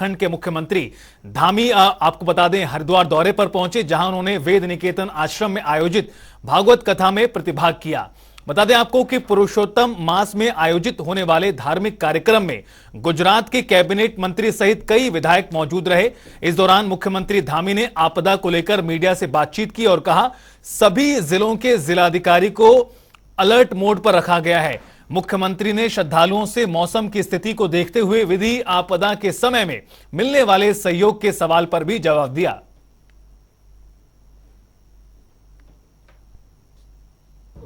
उत्तराखंड के मुख्यमंत्री धामी आपको बता दें हरिद्वार दौरे पर पहुंचे, जहां उन्होंने वेद निकेतन आश्रम में आयोजित भागवत कथा में प्रतिभाग किया। बता दें आपको कि पुरुषोत्तम मास में आयोजित होने वाले धार्मिक कार्यक्रम में गुजरात के कैबिनेट मंत्री सहित कई विधायक मौजूद रहे। इस दौरान मुख्यमंत्री धामी ने आपदा को लेकर मीडिया से बातचीत की और कहा, सभी जिलों के जिलाधिकारी को अलर्ट मोड पर रखा गया है। मुख्यमंत्री ने श्रद्धालुओं से मौसम की स्थिति को देखते हुए विधि आपदा के समय में मिलने वाले सहयोग के सवाल पर भी जवाब दिया।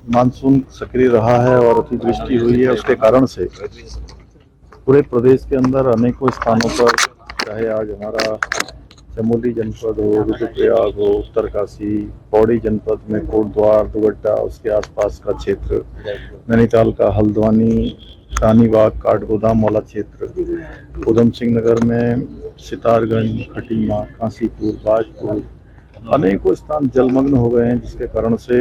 मानसून सक्रिय रहा है और अतिवृष्टि हुई है, उसके कारण से पूरे प्रदेश के अंदर अनेकों स्थानों पर, चाहे आज हमारा चमोली जनपद हो, रुद्रप्रयाग हो, उत्तरकाशी, पौड़ी जनपद में कोटद्वार, दुगड्डा, उसके आसपास का क्षेत्र, नैनीताल का हल्द्वानी, रानीबाग, काठगोदाम वाला क्षेत्र, उधम सिंह नगर में सितारगंज, खटीमा, काशीपुर, बाजपुर, अनेकों स्थान जलमग्न हो गए हैं, जिसके कारण से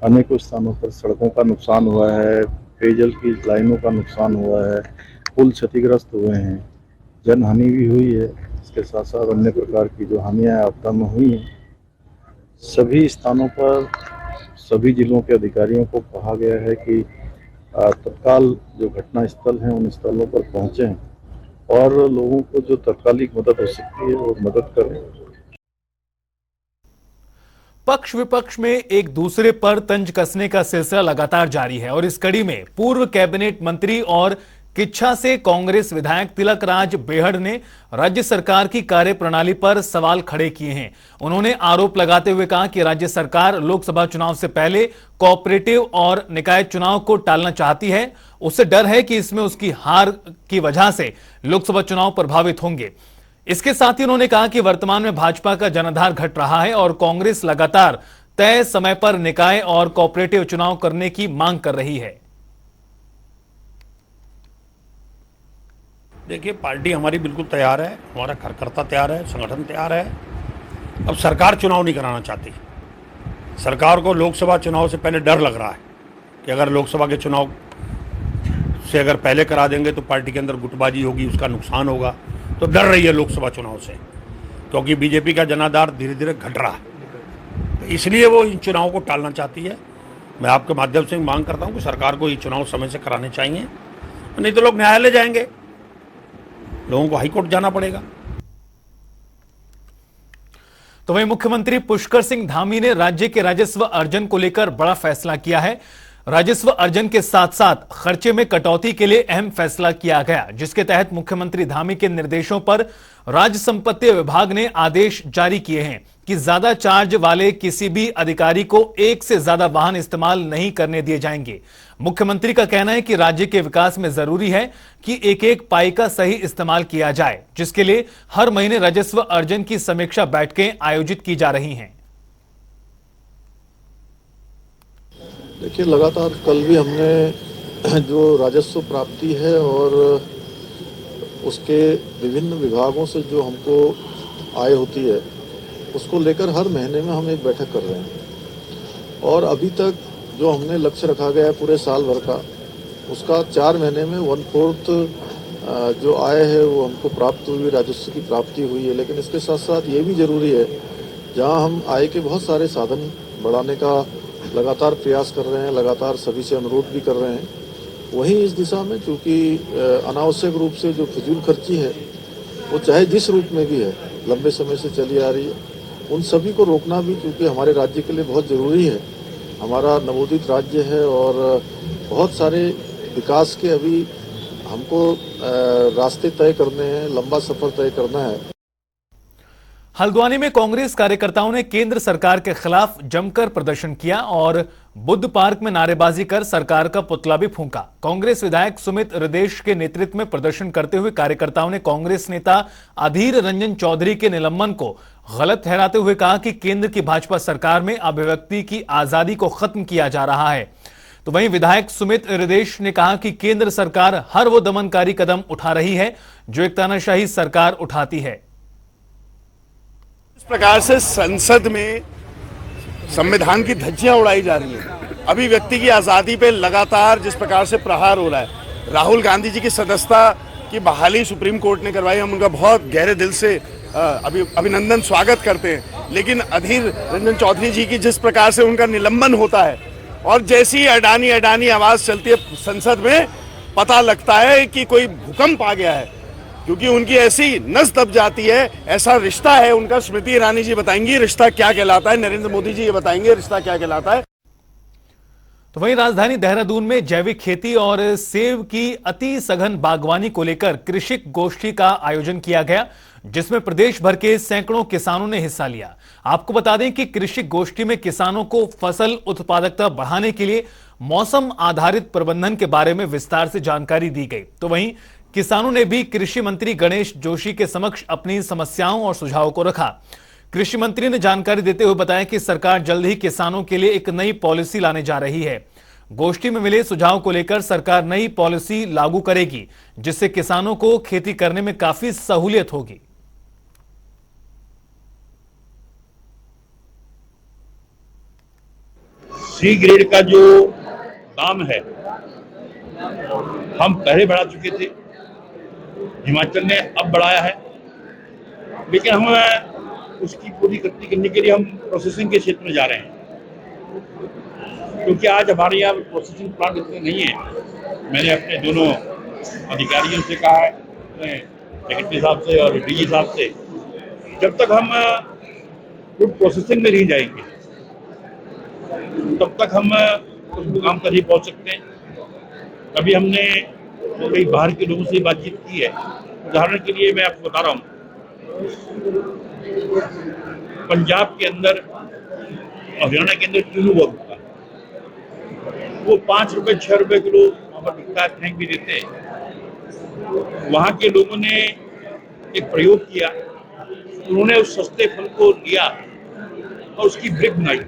अनेकों स्थानों पर सड़कों का नुकसान हुआ है, पेयजल की लाइनों का नुकसान हुआ है, पुल क्षतिग्रस्त हुए हैं, जनहानि भी हुई है। इसके साथ साथ अन्य प्रकार की जो हानियां आपदा में हुई हैं, सभी स्थानों पर सभी जिलों के अधिकारियों को कहा गया है कि तत्काल जो घटना स्थल हैं उन स्थलों पर पहुंचें और लोगों को जो तत्कालिक मदद हो सकती है वो मदद करें। पक्ष विपक्ष में एक दूसरे पर तंज कसने का सिलसिला लगातार जारी है और इस कड़ी में पूर्व कैबिनेट मंत्री और किच्छा से कांग्रेस विधायक तिलक राज बेहड़ ने राज्य सरकार की कार्यप्रणाली पर सवाल खड़े किए हैं। उन्होंने आरोप लगाते हुए कहा कि राज्य सरकार लोकसभा चुनाव से पहले कोऑपरेटिव और निकाय चुनाव को टालना चाहती है। उससे डर है कि इसमें उसकी हार की वजह से लोकसभा चुनाव प्रभावित होंगे। इसके साथ ही उन्होंने कहा कि वर्तमान में भाजपा का जनाधार घट रहा है और कांग्रेस लगातार तय समय पर निकाय और कोऑपरेटिव चुनाव करने की मांग कर रही है। देखिए, पार्टी हमारी बिल्कुल तैयार है, हमारा कार्यकर्ता तैयार है, संगठन तैयार है। अब सरकार चुनाव नहीं कराना चाहती। सरकार को लोकसभा चुनाव से पहले डर लग रहा है कि अगर लोकसभा के चुनाव से अगर पहले करा देंगे तो पार्टी के अंदर गुटबाजी होगी, उसका नुकसान होगा, तो डर रही है लोकसभा चुनाव से, क्योंकि बीजेपी का जनाधार धीरे धीरे घट रहा है। तो इसलिए वो इन चुनावों को टालना चाहती है। मैं आपके माध्यम से मांग करता हूँ कि सरकार को ये चुनाव समय से कराने चाहिए, नहीं तो लोग न्यायालय जाएंगे, लोगों को हाईकोर्ट जाना पड़ेगा। तो वहीं मुख्यमंत्री पुष्कर सिंह धामी ने राज्य के राजस्व अर्जन को लेकर बड़ा फैसला किया है। राजस्व अर्जन के साथ साथ खर्चे में कटौती के लिए अहम फैसला किया गया, जिसके तहत मुख्यमंत्री धामी के निर्देशों पर राज्य संपत्ति विभाग ने आदेश जारी किए हैं कि ज्यादा चार्ज वाले किसी भी अधिकारी को एक से ज्यादा वाहन इस्तेमाल नहीं करने दिए जाएंगे। मुख्यमंत्री का कहना है कि राज्य के विकास में जरूरी है कि एक एक पाई का सही इस्तेमाल किया जाए, जिसके लिए हर महीने राजस्व अर्जन की समीक्षा बैठकें आयोजित की जा रही हैं। देखिए, लगातार कल भी हमने जो राजस्व प्राप्ति है और उसके विभिन्न विभागों से जो हमको आय होती है उसको लेकर हर महीने में हम एक बैठक कर रहे हैं और अभी तक जो हमने लक्ष्य रखा गया है पूरे साल भर का, उसका 4 महीने में 1/4 जो आय है वो हमको प्राप्त हुई, राजस्व की प्राप्ति हुई है। लेकिन इसके साथ साथ ये भी ज़रूरी है, जहाँ हम आय के बहुत सारे साधन बढ़ाने का लगातार प्रयास कर रहे हैं, लगातार सभी से अनुरोध भी कर रहे हैं, वहीं इस दिशा में चूँकि अनावश्यक रूप से जो फिजूल खर्ची है वो चाहे जिस रूप में भी है लंबे समय से चली आ रही है, उन सभी को रोकना भी चूँकि हमारे राज्य के लिए बहुत ज़रूरी है। हमारा नवोदित राज्य है और बहुत सारे विकास के अभी हमको रास्ते तय करने हैं, लंबा सफ़र तय करना है। हल्द्वानी में कांग्रेस कार्यकर्ताओं ने केंद्र सरकार के खिलाफ जमकर प्रदर्शन किया और बुद्ध पार्क में नारेबाजी कर सरकार का पुतला भी फूंका। कांग्रेस विधायक सुमित हृदेश के नेतृत्व में प्रदर्शन करते हुए कार्यकर्ताओं ने कांग्रेस नेता अधीर रंजन चौधरी के निलंबन को गलत ठहराते हुए कहा कि केंद्र की भाजपा सरकार में अभिव्यक्ति की आजादी को खत्म किया जा रहा है। तो वहीं विधायक सुमित हृदेश ने कहा कि केंद्र सरकार हर वो दमनकारी कदम उठा रही है जो एक तानाशाही सरकार उठाती है। इस प्रकार से संसद में संविधान की धज्जियां उड़ाई जा रही हैं, अभिव्यक्ति की आज़ादी पे लगातार जिस प्रकार से प्रहार हो रहा है, राहुल गांधी जी की सदस्यता की बहाली सुप्रीम कोर्ट ने करवाई, हम उनका बहुत गहरे दिल से अभिनंदन स्वागत करते हैं। लेकिन अधीर रंजन चौधरी जी की जिस प्रकार से उनका निलंबन होता है और जैसी अडानी अडानी आवाज चलती है संसद में, पता लगता है कि कोई भूकंप आ गया है, क्योंकि उनकी ऐसी नस दब जाती है, ऐसा रिश्ता है उनका। स्मृति ईरानी जी बताएंगी रिश्ता क्या कहलाता है, नरेंद्र मोदी जी ये बताएंगे रिश्ता क्या कहलाता है। तो वहीं राजधानी देहरादून में जैविक खेती और सेब की अति सघन बागवानी को लेकर कृषि गोष्ठी का आयोजन किया गया, जिसमें प्रदेश भर के सैकड़ों किसानों ने हिस्सा लिया। आपको बता दें कि कृषि गोष्ठी में किसानों को फसल उत्पादकता बढ़ाने के लिए मौसम आधारित प्रबंधन के बारे में विस्तार से जानकारी दी गई। तो वहीं किसानों ने भी कृषि मंत्री गणेश जोशी के समक्ष अपनी समस्याओं और सुझावों को रखा। कृषि मंत्री ने जानकारी देते हुए बताया कि सरकार जल्द ही किसानों के लिए एक नई पॉलिसी लाने जा रही है। गोष्ठी में मिले सुझाव को लेकर सरकार नई पॉलिसी लागू करेगी, जिससे किसानों को खेती करने में काफी सहूलियत होगी। सी ग्रेड का जो दाम है हम पहले बढ़ा चुके थे, हिमाचल ने अब बढ़ाया है, लेकिन हम उसकी पूरी गति करने के लिए हम प्रोसेसिंग के क्षेत्र में जा रहे हैं, क्योंकि आज हमारे यहाँ प्रोसेसिंग प्लांट इतने नहीं है। मैंने अपने दोनों अधिकारियों से कहा है, सेक्रेटरी साहब से और डीजी साहब से, जब तक हम फूड प्रोसेसिंग में नहीं जाएंगे तब तक हम उस मुकाम पर नहीं पहुंच सकते हैं। अभी हमने कई बाहर के लोगों से बातचीत की है। उदाहरण के लिए मैं आपको बता रहा हूँ, पंजाब के अंदर, हरियाणा के अंदर चूनू बहुत होता है, वो 5 रुपए 6 रुपए किलो वहाँ पर बिकता है, फेंक भी देते हैं। वहाँ के लोगों ने एक प्रयोग किया, उन्होंने उस सस्ते फल को लिया और उसकी ब्रिक बनाई।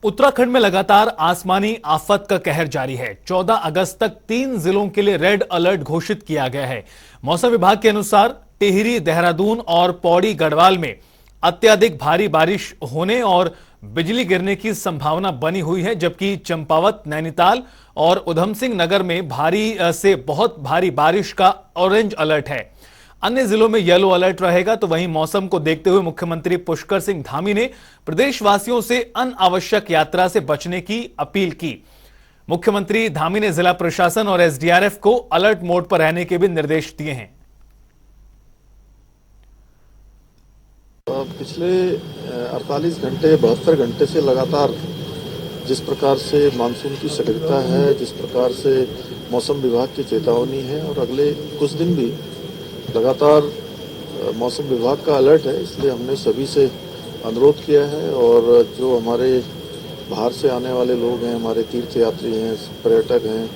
उत्तराखंड में लगातार आसमानी आफत का कहर जारी है। 14 अगस्त तक 3 जिलों के लिए रेड अलर्ट घोषित किया गया है। मौसम विभाग के अनुसार टिहरी, देहरादून और पौड़ी गढ़वाल में अत्यधिक भारी बारिश होने और बिजली गिरने की संभावना बनी हुई है, जबकि चंपावत, नैनीताल और उधम सिंह नगर में भारी से बहुत भारी बारिश का ऑरेंज अलर्ट है। अन्य जिलों में येलो अलर्ट रहेगा। तो वहीं मौसम को देखते हुए मुख्यमंत्री पुष्कर सिंह धामी ने प्रदेशवासियों से अनावश्यक यात्रा से बचने की अपील की। मुख्यमंत्री धामी ने जिला प्रशासन और एसडीआरएफ को अलर्ट मोड पर रहने के भी निर्देश दिए हैं। पिछले 48 घंटे 72 घंटे से लगातार जिस प्रकार से मानसून की सक्रियता है, जिस प्रकार से मौसम विभाग की चेतावनी है और अगले कुछ दिन भी लगातार मौसम विभाग का अलर्ट है, इसलिए हमने सभी से अनुरोध किया है। और जो हमारे बाहर से आने वाले लोग हैं, हमारे तीर्थ यात्री हैं, पर्यटक हैं,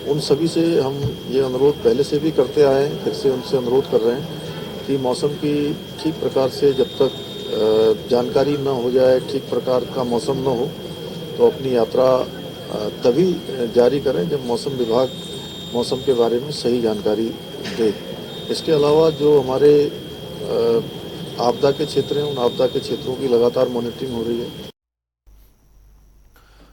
उन सभी से हम ये अनुरोध पहले से भी करते आए हैं, फिर से उनसे अनुरोध कर रहे हैं कि मौसम की ठीक प्रकार से जब तक जानकारी न हो जाए, ठीक प्रकार का मौसम न हो, तो अपनी यात्रा तभी जारी करें जब मौसम विभाग मौसम के बारे में सही जानकारी दे। इसके अलावा जो हमारे आपदा के क्षेत्र हैं, उन आपदा के क्षेत्रों की लगातार मॉनिटरिंग हो रही है।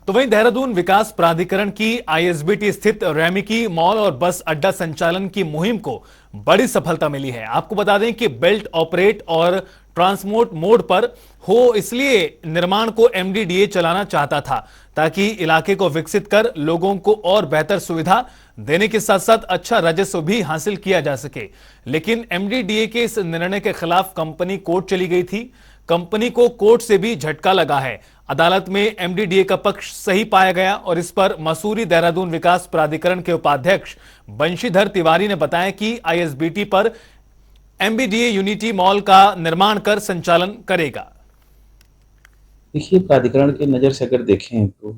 तो वहीं देहरादून विकास प्राधिकरण की आईएसबीटी स्थित रैमिकी मॉल और बस अड्डा संचालन की मुहिम को बड़ी सफलता मिली है। आपको बता दें कि बेल्ट ऑपरेट और ट्रांसपोर्ट मोड पर हो, इसलिए निर्माण को एमडीडीए चलाना चाहता था, ताकि इलाके को विकसित कर लोगों को और बेहतर सुविधा देने के साथ साथ अच्छा राजस्व भी हासिल किया जा सके। लेकिन एमडीडीए के इस निर्णय के खिलाफ कंपनी कोर्ट चली गई थी। कंपनी को कोर्ट से भी झटका लगा है। अदालत में एमडीडीए का पक्ष सही पाया गया और इस पर मसूरी देहरादून विकास प्राधिकरण के उपाध्यक्ष बंशीधर तिवारी ने बताया कि आईएसबीटी पर एमबीडीए यूनिटी मॉल का निर्माण कर संचालन करेगा। देखिए, प्राधिकरण की नज़र से अगर देखें तो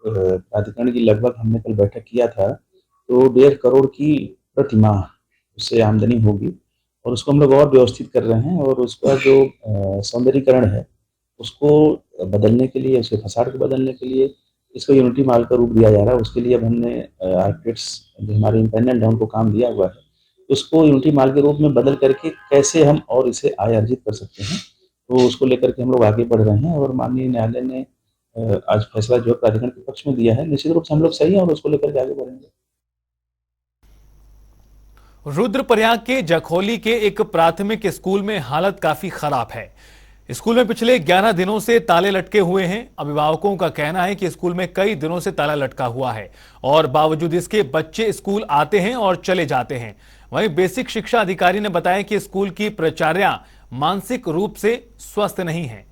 प्राधिकरण की लगभग हमने कल बैठक किया था, तो 1.5 करोड़ की प्रतिमाह उससे आमदनी होगी और उसको हम लोग और व्यवस्थित कर रहे हैं। और उसका जो सौंदर्यीकरण है उसको बदलने के लिए, उसके फसाड को बदलने के लिए इसको यूनिटी मॉल का रूप दिया जा रहा है। उसके लिए अब हमने आर्किटेक्ट्स जो हमारे इंटरनल है उनको काम दिया हुआ है। उसको उल्टी माल के रूप में बदल करके कैसे हम और इसे आय अर्जित कर सकते हैं, तो उसको लेकर के हम लोग आगे बढ़ रहे हैं और माननीय न्यायालय ने आज फैसला जो है प्राधिकरण के पक्ष में दिया है। निश्चित रूप से हम लोग सही हैं और उसको लेकर के आगे बढ़ेंगे। रुद्रप्रयाग के जखौली के एक प्राथमिक स्कूल में हालत काफी खराब है। स्कूल में पिछले 11 दिनों से ताले लटके हुए हैं। अभिभावकों का कहना है कि स्कूल में कई दिनों से ताला लटका हुआ है और बावजूद इसके बच्चे स्कूल आते हैं और चले जाते हैं। वहीं बेसिक शिक्षा अधिकारी ने बताया कि स्कूल की प्राचार्या मानसिक रूप से स्वस्थ नहीं है।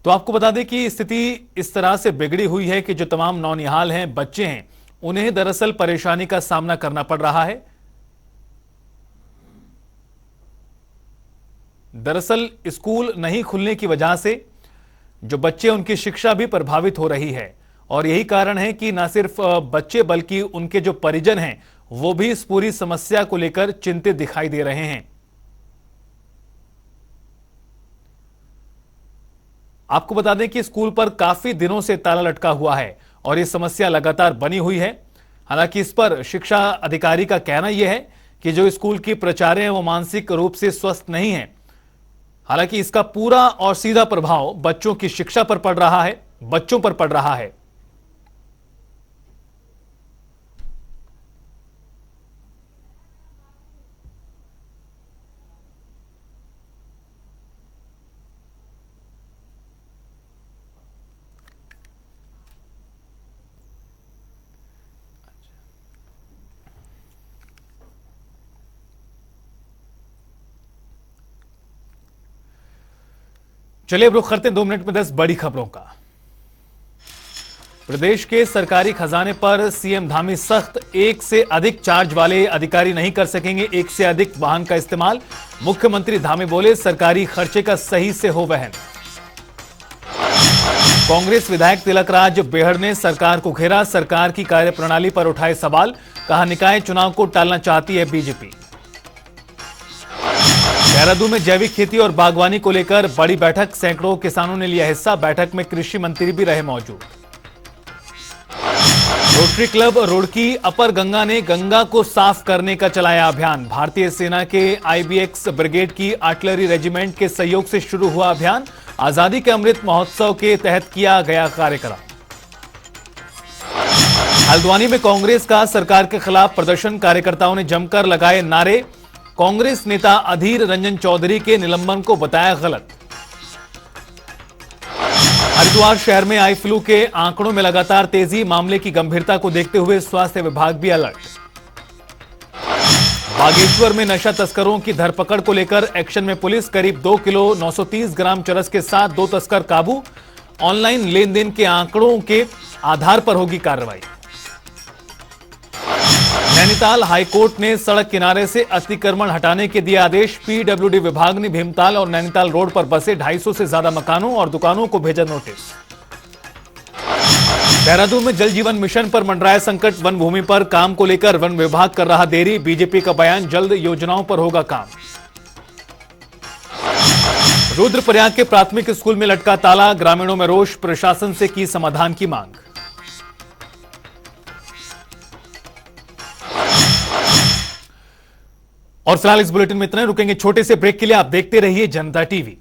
तो आपको बता दें कि स्थिति इस तरह से बिगड़ी हुई है कि जो तमाम नौनिहाल हैं, बच्चे हैं, उन्हें दरअसल परेशानी का सामना करना पड़ रहा है। दरअसल स्कूल नहीं खुलने की वजह से जो बच्चे, उनकी शिक्षा भी प्रभावित हो रही है और यही कारण है कि न सिर्फ बच्चे बल्कि उनके जो परिजन हैं वो भी इस पूरी समस्या को लेकर चिंतित दिखाई दे रहे हैं। आपको बता दें कि स्कूल पर काफी दिनों से ताला लटका हुआ है और ये समस्या लगातार बनी हुई है। हालांकि इस पर शिक्षा अधिकारी का कहना यह है कि जो स्कूल की प्राचार्य हैं वो मानसिक रूप से स्वस्थ नहीं है। हालांकि इसका पूरा और सीधा प्रभाव बच्चों की शिक्षा पर पड़ रहा है, बच्चों पर पड़ रहा है। चलिए अब रुख करते हैं 2 मिनट में 10 बड़ी खबरों का। प्रदेश के सरकारी खजाने पर सीएम धामी सख्त, 1 से अधिक चार्ज वाले अधिकारी नहीं कर सकेंगे 1 से अधिक वाहन का इस्तेमाल। मुख्यमंत्री धामी बोले, सरकारी खर्चे का सही से हो वहन। कांग्रेस विधायक तिलकराज बेहड़ ने सरकार को घेरा, सरकार की कार्यप्रणाली पर उठाए सवाल, कहा निकाय चुनाव को टालना चाहती है बीजेपी। देहरादून में जैविक खेती और बागवानी को लेकर बड़ी बैठक, सैकड़ों किसानों ने लिया हिस्सा, बैठक में कृषि मंत्री भी रहे मौजूद। रोटरी क्लब रुड़की अपर गंगा ने गंगा को साफ करने का चलाया अभियान। भारतीय सेना के IBX ब्रिगेड की आर्टिलरी रेजिमेंट के सहयोग से शुरू हुआ अभियान, आजादी के अमृत महोत्सव के तहत किया गया कार्यक्रम। हल्द्वानी में कांग्रेस का सरकार के खिलाफ प्रदर्शन, कार्यकर्ताओं ने जमकर लगाए नारे, कांग्रेस नेता अधीर रंजन चौधरी के निलंबन को बताया गलत। हरिद्वार शहर में आई फ्लू के आंकड़ों में लगातार तेजी, मामले की गंभीरता को देखते हुए स्वास्थ्य विभाग भी अलर्ट। बागेश्वर में नशा तस्करों की धरपकड़ को लेकर एक्शन में पुलिस, करीब 2 किलो 930 ग्राम चरस के साथ 2 तस्कर काबू। ऑनलाइन लेन देन के आंकड़ों के आधार पर होगी कार्रवाई। नैनीताल हाईकोर्ट ने सड़क किनारे से अतिक्रमण हटाने के दिए आदेश। PWD विभाग ने भीमताल और नैनीताल रोड पर बसे 250 से ज्यादा मकानों और दुकानों को भेजा नोटिस। देहरादून में जल जीवन मिशन पर मंडराया संकट, वन भूमि पर काम को लेकर वन विभाग कर रहा देरी, बीजेपी का बयान, जल्द योजनाओं पर होगा काम। रुद्रप्रयाग के प्राथमिक स्कूल में लटका ताला, ग्रामीणों में रोष, प्रशासन से की समाधान की मांग। और फिलहाल इस बुलेटिन में इतना ही, रुकेंगे छोटे से ब्रेक के लिए। आप देखते रहिए जनता टीवी।